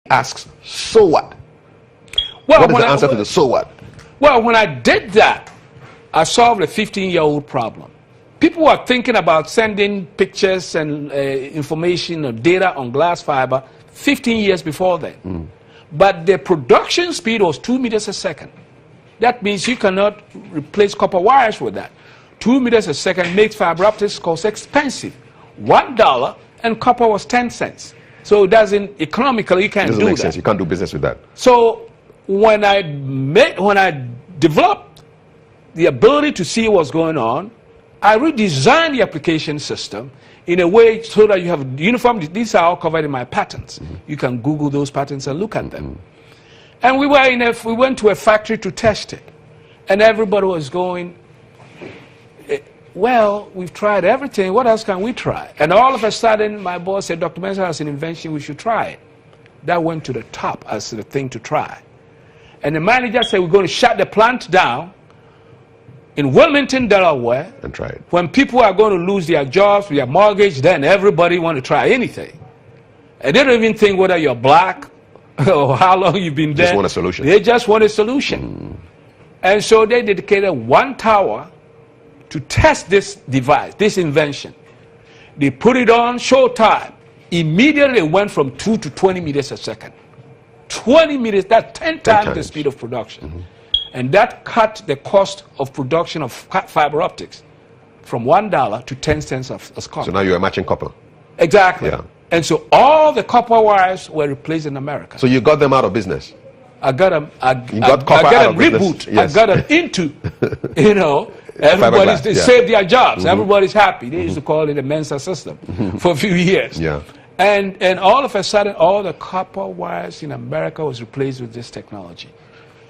asks, so what? Well, What is the answer to the so what? Well, when I did that, I solved a 15-year-old problem. People were thinking about sending pictures and information or data on glass fiber 15 years before then. But the production speed was 2 meters a second. That means you cannot replace copper wires with that. 2 meters a second makes fiber optics cost expensive. $1 and copper was 10 cents. So it doesn't, economically, you can't do that. Doesn't make sense. You can't do business with that. So when I developed the ability to see what's going on, I redesigned the application system in a way so that you have uniform. These are all covered in my patents. You can Google those patents and look at them. And we went to a factory to test it, and everybody was going, well, we've tried everything. What else can we try? And all of a sudden, my boss said, Dr. Mensah has an invention. We should try it. That went to the top as the thing to try. And the manager said, we're going to shut the plant down in Wilmington, Delaware. And try it. When people are going to lose their jobs, their mortgage, then everybody want to try anything. And they don't even think whether you're black or how long you've been there. Just want a solution. They just want a solution. And so they dedicated 1 tower to test this device, this invention. They put it on showtime. Immediately it went from 2 to 20 meters a second. 20 meters, that's 10 times the speed of production. And that cut the cost of production of fiber optics from $1 to 10 cents as copper. So now you're matching copper. Exactly. Yeah. And so all the copper wires were replaced in America. So you got them out of business. I got them. I got them reboot. Yes. I got them into, you know, everybody's they saved their jobs. Everybody's happy. They used to call it a Mensa system for a few years. Yeah. And all of a sudden, all the copper wires in America was replaced with this technology.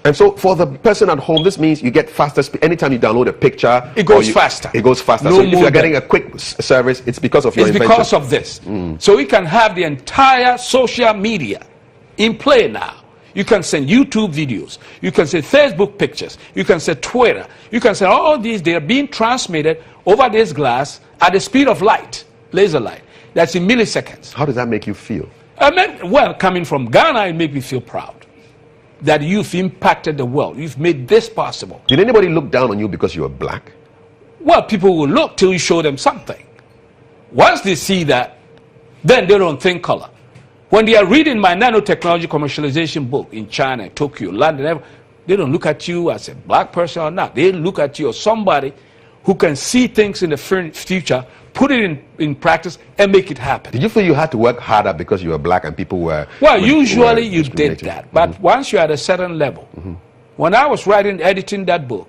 And so for the person at home, this means you get faster speed. Anytime you download a picture, it goes faster. It goes faster. No so if you're getting a quick service, it's because of your invention. It's because of this. So we can have the entire social media in play now. You can send YouTube videos. You can send Facebook pictures. You can send Twitter. You can send all these. They are being transmitted over this glass at the speed of light, laser light. That's in milliseconds. How does that make you feel? Well, coming from Ghana, it makes me feel proud that you've impacted the world. You've made this possible. Did anybody look down on you because you were black? Well, people will look till you show them something. Once they see that, then they don't think color. When they are reading my nanotechnology commercialization book in China, Tokyo, London, they don't look at you as a black person or not. They look at you as somebody who can see things in the future, put it in practice, and make it happen. Did you feel you had to work harder because you were black and people were... Well, usually you did that. But once you're at a certain level, when I was editing that book,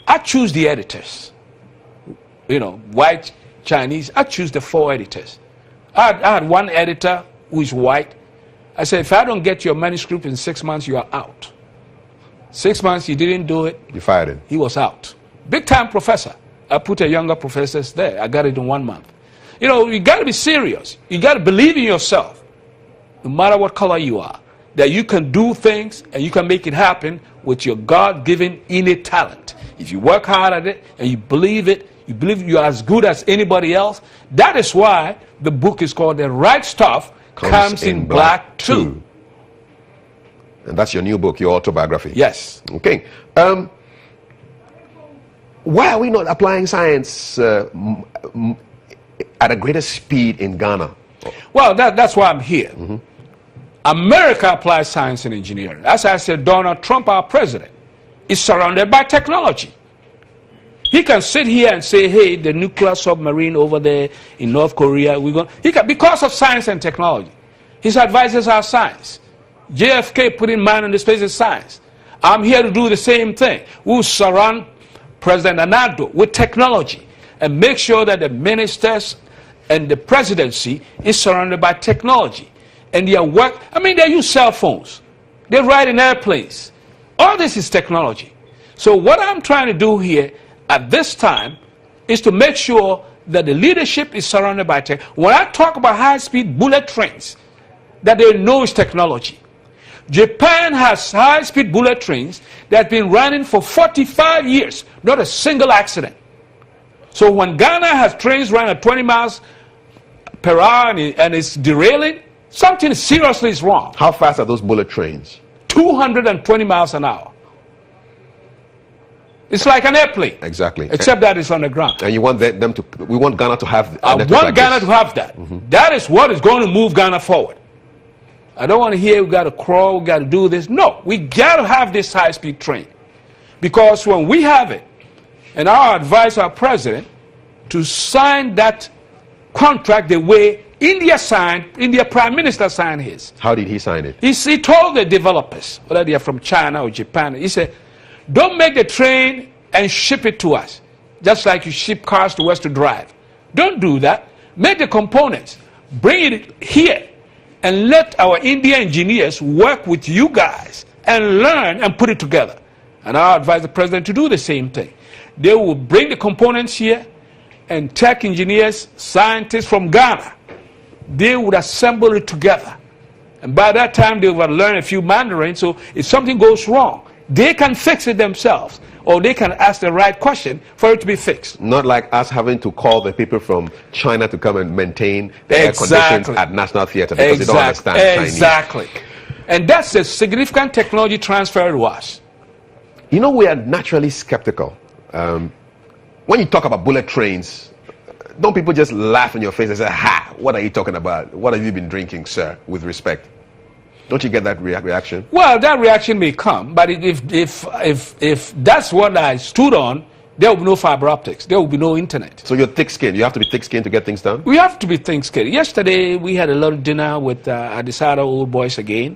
I choose the editors. You know, white, Chinese, I choose the 4 editors. I had one editor who is white. I said, if I don't get your manuscript in 6 months, you are out. 6 months, he didn't do it. You fired him. He was out. Big time professor. I put a younger professor there. I got it in 1 month. You know, you got to be serious. You got to believe in yourself, no matter what color you are, that you can do things and you can make it happen with your God-given innate talent. If you work hard at it and you believe it, you believe you're as good as anybody else. That is why the book is called The Right Stuff Comes in Black Too. And that's your new book, your autobiography. Yes. Okay. Why are we not applying science at a greater speed in Ghana? Well, that's why I'm here. America applies science and engineering. As I said, Donald Trump, our president, is surrounded by technology. He can sit here and say, hey, the nuclear submarine over there in North Korea, because of science and technology. His advisors are science. JFK putting man in the space is science. I'm here to do the same thing. We'll surround President Anado with technology and make sure that the ministers and the presidency is surrounded by technology. And their work, they use cell phones. They ride in airplanes. All this is technology. So what I'm trying to do here at this time is to make sure that the leadership is surrounded by tech. When I talk about high-speed bullet trains, that they know is technology. Japan has high-speed bullet trains that have been running for 45 years, not a single accident. So when Ghana has trains running at 20 miles per hour and it's derailing, Something seriously is wrong. How fast are those bullet trains? 220 miles an hour. It's like an airplane. Exactly. Except that it's on the ground. And you want them to, we want Ghana to have I want Ghana to have that. That is what is going to move Ghana forward. I don't want to hear we got to crawl, we got to do this. No, we got to have this high-speed train. Because when we have it, and I advise our president to sign that contract the way India Prime Minister signed his. How did he sign it? He told the developers, whether they are from China or Japan, he said, don't make the train and ship it to us, just like you ship cars to us to drive. Don't do that. Make the components, bring it here, and let our Indian engineers work with you guys and learn and put it together. And I advise the president to do the same thing. They will bring the components here, and tech engineers, scientists from Ghana, they would assemble it together. And by that time, they will learn a few Mandarin, so if something goes wrong, they can fix it themselves, or they can ask the right question for it to be fixed. Not like us having to call the people from China to come and maintain the air conditions at National Theatre because they don't understand Chinese. Exactly. And that's a significant technology transfer to us. You know, we are naturally skeptical. When you talk about bullet trains, don't people just laugh in your face and say, ha, what are you talking about? What have you been drinking, sir, with respect? Don't you get that reaction? Well, that reaction may come, but if that's what I stood on, there will be no fiber optics. There will be no internet. So you're thick-skinned. You have to be thick-skinned to get things done? We have to be thick-skinned. Yesterday, we had a little dinner with Adisada Old Boys again,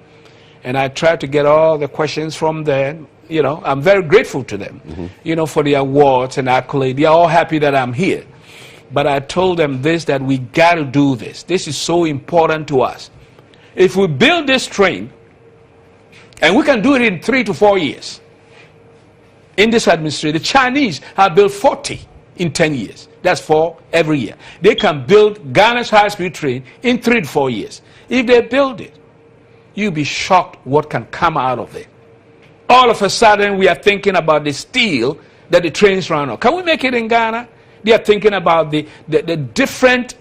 and I tried to get all the questions from there. You know, I'm very grateful to them, you know, for the awards and accolades. They are all happy that I'm here. But I told them this, that we got to do this. This is so important to us. If we build this train, and we can do it in 3 to 4 years, in this administration, the Chinese have built 40 in 10 years. That's 4 every year. They can build Ghana's high-speed train in 3 to 4 years. If they build it, you'll be shocked what can come out of it. All of a sudden, we are thinking about the steel that the trains run on. Can we make it in Ghana? They are thinking about the different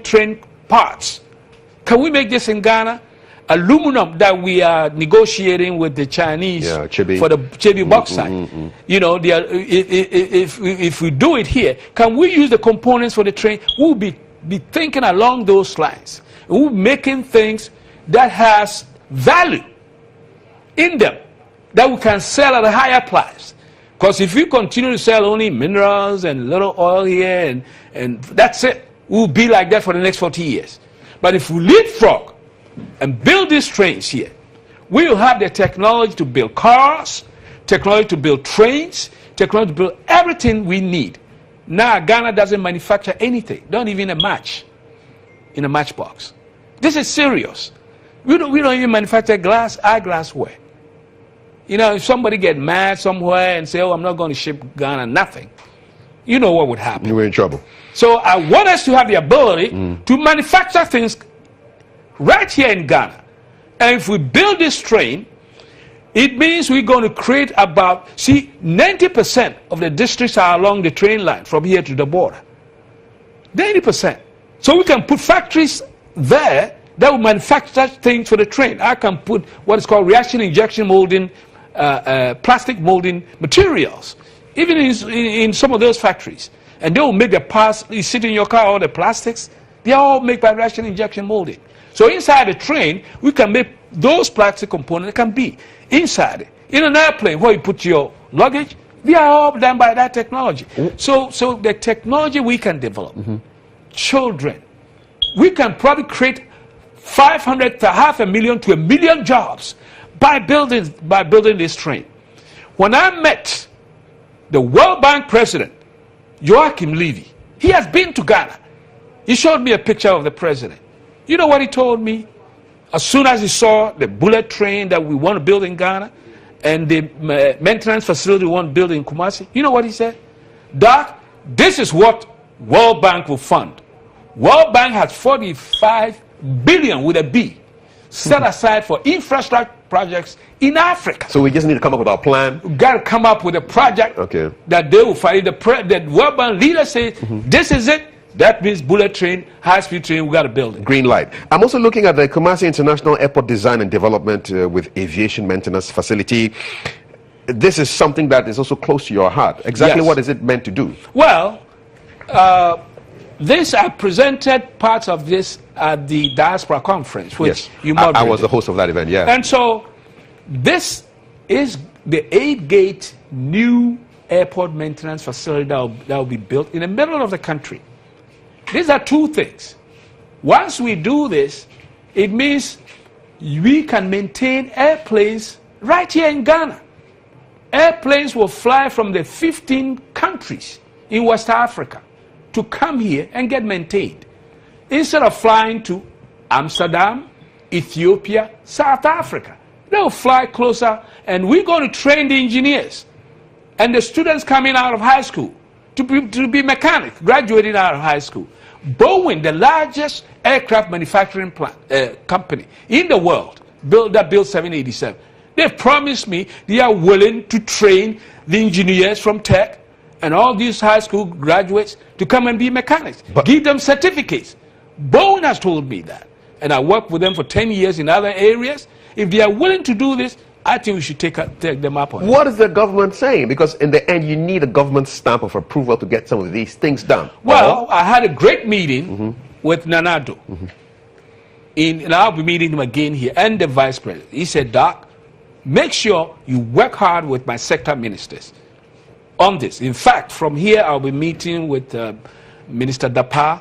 train parts. Can we make this in Ghana? Aluminum that we are negotiating with the Chinese for the Chibi bauxite. You know, if we do it here, can we use the components for the train? We'll be thinking along those lines. We'll be making things that has value in them that we can sell at a higher price. Because if we continue to sell only minerals and little oil here and that's it, we'll be like that for the next 40 years. But if we leapfrog and build these trains here, we will have the technology to build cars, technology to build trains, technology to build everything we need. Now Ghana doesn't manufacture anything, not even a match in a matchbox. This is serious. We don't even manufacture eyeglassware. You know, if somebody get mad somewhere and say, oh, I'm not going to ship Ghana nothing, you know what would happen. You're in trouble. So I want us to have the ability to manufacture things right here in Ghana. And if we build this train, it means we're going to create about, 90% of the districts are along the train line from here to the border. 90%. So we can put factories there that will manufacture things for the train. I can put what is called reaction injection molding, plastic molding materials, even in some of those factories. And they will make the parts, you sit in your car, all the plastics, they are all made by reaction injection molding. So inside the train, we can make those plastic components that can be inside. In an airplane where you put your luggage, they are all done by that technology. So the technology we can develop, children, we can probably create 500 to 500,000 to 1 million jobs by building this train. When I met the World Bank president, Joachim Levy, he has been to Ghana. He showed me a picture of the president. You know what he told me? As soon as he saw the bullet train that we want to build in Ghana and the maintenance facility we want to build in Kumasi, you know what he said? Doc, this is what World Bank will fund. World Bank has 45 billion with a B set aside for infrastructure projects in Africa. So we just need to come up with our plan. We've got to come up with a project that they will find. The World Bank leader says, this is it. That means bullet train, high-speed train, we got to build it. Green light. I'm also looking at the Kumasi International Airport design and development with aviation maintenance facility. This is something that is also close to your heart. Exactly Yes. what is it meant to do? Well, I presented parts of this at the Diaspora Conference, which you moderated. I was the host of that event, yeah. And so this is the 8-gate new airport maintenance facility that will be built in the middle of the country. These are two things. Once we do this, it means we can maintain airplanes right here in Ghana. Airplanes will fly from the 15 countries in West Africa to come here and get maintained. Instead of flying to Amsterdam, Ethiopia, South Africa, they'll fly closer, and we're going to train the engineers and the students coming out of high school to be mechanics, graduating out of high school. Boeing, the largest aircraft manufacturing company in the world, that built 787, they've promised me they are willing to train the engineers from tech and all these high school graduates to come and be mechanics. Give them certificates. Boeing has told me that. And I worked with them for 10 years in other areas. If they are willing to do this, I think we should take them up on it. What is the government saying? Because in the end, you need a government stamp of approval to get some of these things done. Well, I had a great meeting with Nanado. And I'll be meeting him again here, and the vice president. He said, Doc, make sure you work hard with my sector ministers on this. In fact, from here, I'll be meeting with Minister Dapa,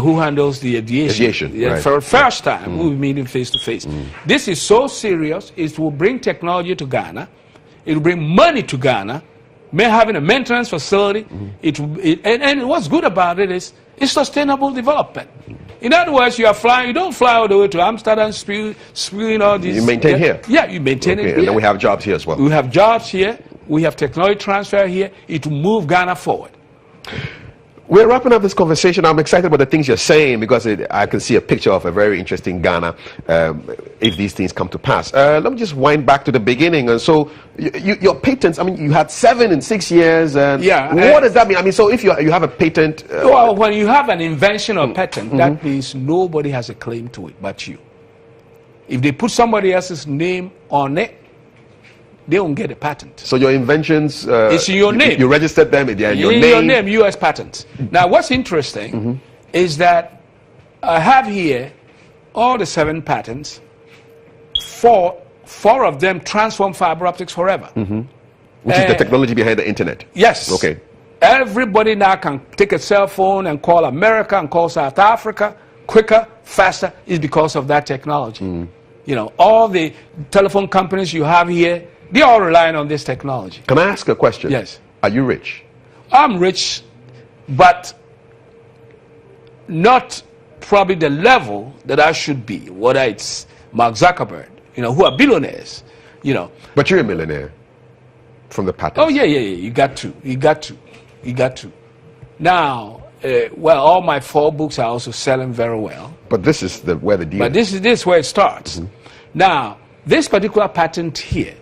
who handles the aviation. Right. For the first time, we'll be meeting face to face. This is so serious, it will bring technology to Ghana, it will bring money to Ghana, having a maintenance facility, and what's good about it is it's sustainable development. In other words, you don't fly all the way to Amsterdam, spewing all these. You maintain here? Yeah, you maintain it here. And then we have jobs here as well. We have jobs here, we have technology transfer here, it will move Ghana forward. We're wrapping up this conversation. I'm excited about the things you're saying because I can see a picture of a very interesting Ghana if these things come to pass. Let me just wind back to the beginning. And so your patents, I mean, you had 7 in 6 years. And what does that mean? I mean, so if you have a patent... well, when you have an invention or patent, that means nobody has a claim to it but you. If they put somebody else's name on it, they don't get a patent. So your inventions, it's in your name. You registered them, they're in your name. Your name, U.S. patents. Now, what's interesting is that I have here all the 7 patents. 4 of them transform fiber optics forever. Which is the technology behind the internet. Yes. Okay. Everybody now can take a cell phone and call America and call South Africa quicker, faster, is because of that technology. You know, all the telephone companies you have here, they all relying on this technology. Can I ask a question? Yes. Are you rich? I'm rich, but not probably the level that I should be, whether it's Mark Zuckerberg, you know, who are billionaires, you know. But you're a millionaire from the patents. Oh, yeah. You got to. Now, well, all my 4 books are also selling very well. But this is where the deal But this is where it starts. Now, this particular patent here,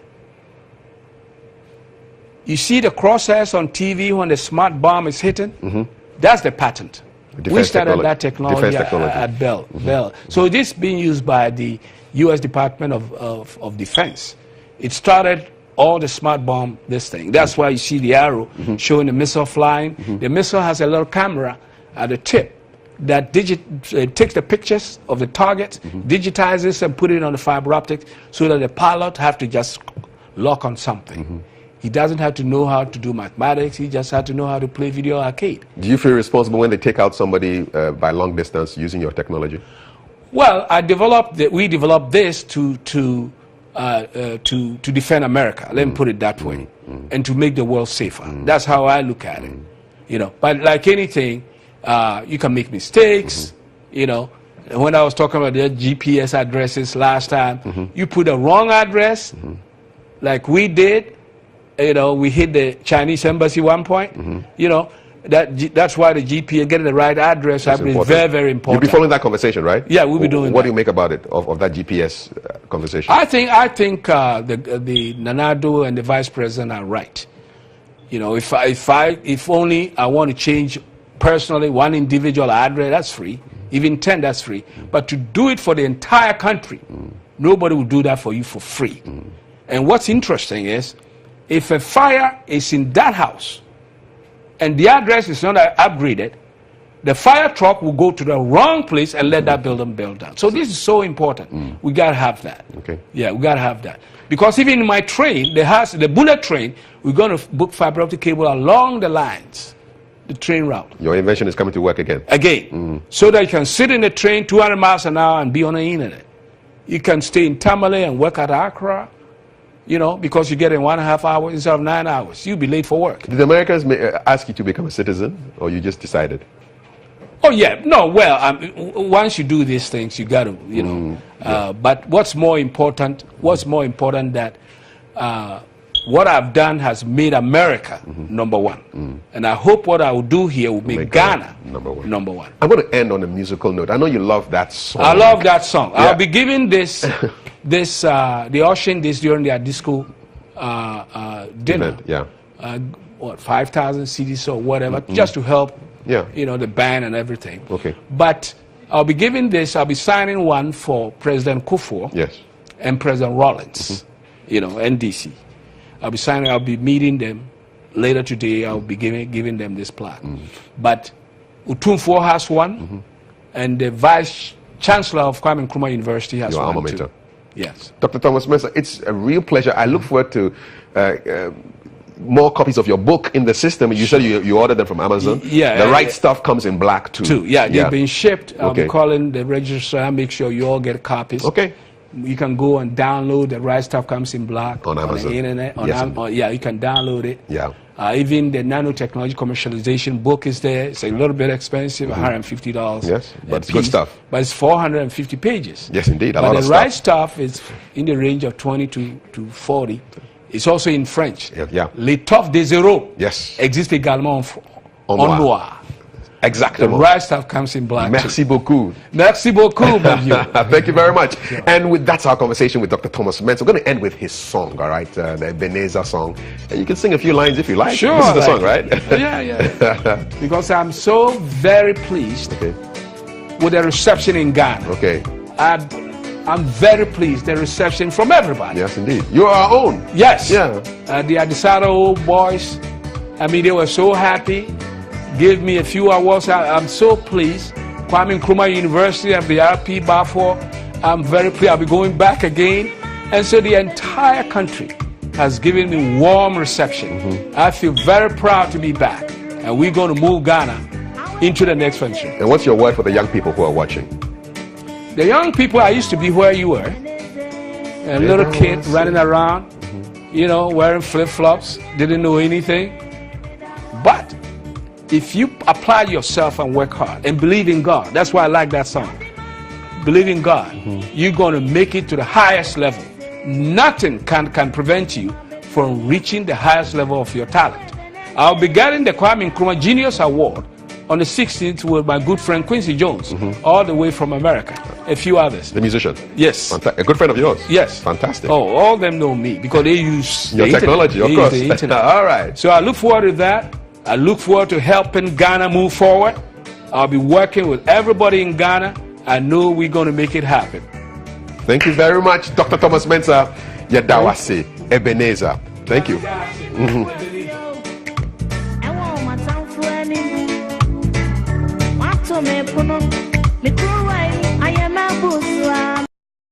you see the crosshairs on TV when the smart bomb is hitting? That's the patent. We started that technology at Bell. So this is being used by the U.S. Department of Defense. It started all the smart bomb, this thing. That's why you see the arrow showing the missile flying. The missile has a little camera at the tip that takes the pictures of the target, digitizes and put it on the fiber optics so that the pilot have to just lock on something. He doesn't have to know how to do mathematics. He just has to know how to play video arcade. Do you feel responsible when they take out somebody by long distance using your technology? Well, we developed this to defend America. Let me put it that way, and to make the world safer. That's how I look at it. You know, but like anything, you can make mistakes. You know, when I was talking about the GPS addresses last time, you put a wrong address, like we did. You know, we hit the Chinese embassy one point. You know, that's why the GPS, getting the right address is very, very important. You'll be following that conversation, right? Yeah, we'll be doing What do you make about it, of that GPS conversation? I think the Nanado and the vice president are right. You know, if only I want to change personally, one individual address, that's free. Even 10, that's free. But to do it for the entire country, nobody will do that for you for free. And what's interesting is, if a fire is in that house and the address is not upgraded, the fire truck will go to the wrong place and let that building burn down. So this is so important. We got to have that. Okay. Yeah, we got to have that. Because even in my train, the bullet train, we're going to book fiber optic cable along the lines, the train route. Your invention is coming to work again. So that you can sit in the train 200 miles an hour and be on the internet. You can stay in Tamale and work at Accra, you know, because you get in 1.5 hours instead of 9 hours. You'll be late for work. Did the Americans ask you to become a citizen, or you just decided? Oh yeah, no. Well, once you do these things, you got to, you know. But what's more important? That what I've done has made America number one, and I hope what I will do here will make Ghana number one. I'm going to end on a musical note. I know you love that song. I love that song. Yeah. I'll be giving this, the ushering this during their disco dinner. Event, yeah. What 5,000 CDs or whatever, just to help. Yeah. You know, the band and everything. Okay. But I'll be giving this, I'll be signing one for President Kufuor. Yes. And President Rollins, you know, NDC. I'll be meeting them later today. I'll be giving them this plaque. But Utumfuo has one, and the Vice Chancellor of Kwame Nkrumah University has Your one alma mater. too. Yes. Dr. Thomas Mensah, it's a real pleasure. I look forward to more copies of your book in the system. You said you ordered them from Amazon. Yeah. The right stuff comes in black too. Yeah, they've been shipped. I'll Okay. be calling the registrar and make sure you all get copies. Okay. You can go and download the right stuff comes in black On Amazon. the internet. Yes. Yeah, you can download it. Yeah. Even the nanotechnology commercialization book is there. It's a little bit expensive, $150. Yes, but a it's good piece, stuff. But it's 450 pages. Yes, indeed. A But lot the of right stuff. stuff is in the range of 20 to 40. It's also in French. Yeah. L'étoffe des zéros Yes. existe également en noir. noir. The Exactly. right stuff comes in black. Merci beaucoup. Merci beaucoup, mon vieux. Thank you very much. And that's our conversation with Dr. Thomas Mensah. We're going to end with his song, all right? The Ebenezer song. And you can sing a few lines if you like. Sure. This is the song, like right? Yeah. Because I'm so very pleased Okay. with the reception in Ghana. Okay. I'm very pleased the reception from everybody. Yes, indeed. You are our own. Yes. Yeah. The Adisado old boys, I mean, they were so happy. Gave me a few awards. I'm so pleased. Kwame Nkrumah University and the RP Balfour, I'm very pleased. I'll be going back again. And so the entire country has given me warm reception. I feel very proud to be back. And we're going to move Ghana into the next venture. And what's your word for the young people who are watching? The young people, I used to be where you were. A little kid running around, you know, wearing flip-flops, didn't know anything. But if you apply yourself and work hard and believe in God, that's why I like that song. Believe in God, you're going to make it to the highest level. Nothing can prevent you from reaching the highest level of your talent. I'll be getting the Kwame Nkrumah Genius Award on the 16th with my good friend Quincy Jones, all the way from America, a few others. The musician? Yes. A good friend of yours? Yes. Fantastic. Oh, all of them know me because they use Your the technology, internet. of They course. use the internet. All right. So I look forward to that. I look forward to helping Ghana move forward. I'll be working with everybody in Ghana. I know we're going to make it happen. Thank you very much, Dr. Thomas Mensah. Yadawase, Ebenezer. Thank you. Me